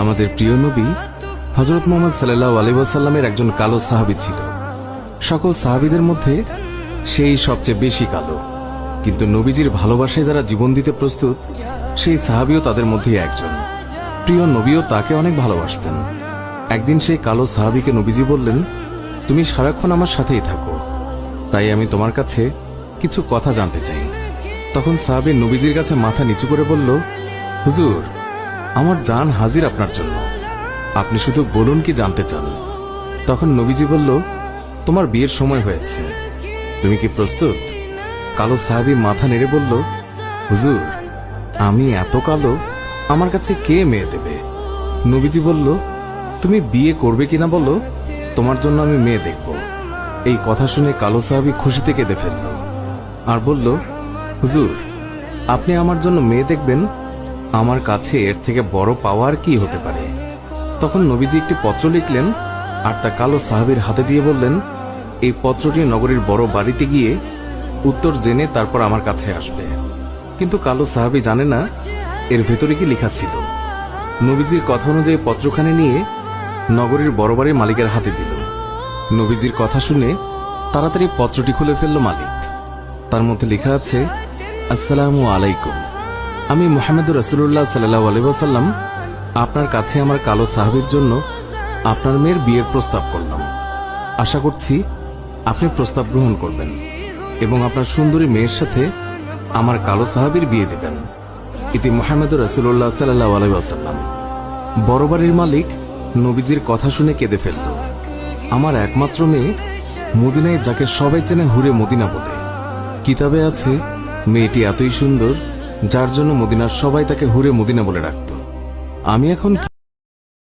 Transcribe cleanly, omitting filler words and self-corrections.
আমাদের প্রিয় নবী হযরত মুহাম্মদ সাল্লাল্লাহু আলাইহি ওয়াসাল্লামের একজন কালো সাহাবী ছিল। সকল সাহাবীদের মধ্যে সেই সবচেয়ে বেশি কালো, কিন্তু নবীজির ভালোবাসায় যারা জীবন দিতে প্রস্তুত সেই সাহাবীও তাদের মধ্যে একজন। প্রিয় নবীও তাকে অনেক ভালোবাসতেন। একদিন সেই কালো সাহাবীকে নবীজি বললেন, তুমি সারাক্ষণ আমার সাথেই থাকো, তাই আমি তোমার কাছে কিছু কথা জানতে চাই। তখন সাহাবী নবীজির কাছে মাথা নিচু করে বলল, হুজুর, আমার জান হাজির আপনার জন্য, আপনি শুধু বলুন কি জানতে চান। তখন নবীজি বলল, তোমার বিয়ের সময় হয়েছে, তুমি কি প্রস্তুত? কালো সাহাবী মাথা নেড়ে বলল, হুজুর, আমি এত কালো, আমার কাছে কে মেয়ে দেবে? নবীজি বলল, তুমি বিয়ে করবে কিনা বলো, তোমার জন্য আমি মেয়ে দেখব। এই কথা শুনে কালো সাহাবী খুশিতে কেঁদে ফেলল আর বলল, হুজুর, আপনি আমার জন্য মেয়ে দেখবেন, আমার কাছে এর থেকে বড় পাওয়ার কি হতে পারে? তখন নবীজি একটি পত্র লিখলেন আর তা কালো সাহাবীর হাতে দিয়ে বললেন, এই পত্রটি নগরীর বড় বাড়িতে গিয়ে উত্তর জেনে তারপর আমার কাছে আসবে। কিন্তু কালো সাহাবী জানে না এর ভেতরে কি লেখা ছিল। নবীজির কথা অনুযায়ী পত্রখানি নিয়ে নগরীর বড় বাড়ির মালিকের হাতে দিল। নবীজির কথা শুনে তাড়াতাড়ি পত্রটি খুলে ফেলল মালিক। তার মধ্যে লেখা আছে, আসসালামু আলাইকুম, আমি মুহাম্মদুর রাসূলুল্লাহ সাল্লাল্লাহু আলাইহি ওয়াসাল্লাম আপনার কাছে আমার কালো সাহাবীর জন্য আপনার মেয়ের বিয়ের প্রস্তাব করলাম। আশা করছি আপনি প্রস্তাব গ্রহণ করবেন এবং আপনার সুন্দরী মেয়ের সাথে আমার কালো সাহাবীর বিয়ে দেবেন। ইতি মুহাম্মদুর রাসূলুল্লাহ সাল্লাল্লাহু আলাইহি ওয়াসাল্লাম। বড় বাড়ির মালিক নবীজির কথা শুনে কেঁদে ফেলল। আমার একমাত্র মেয়ে, মদিনায় যাকে সবাই চেনে হুরে মদিনা বলে। কিতাবে আছে মেয়েটি এতই সুন্দর যার জন্য মদিনার সবাই তাকে হুরে মদিনা বলে ডাকত। আমি এখন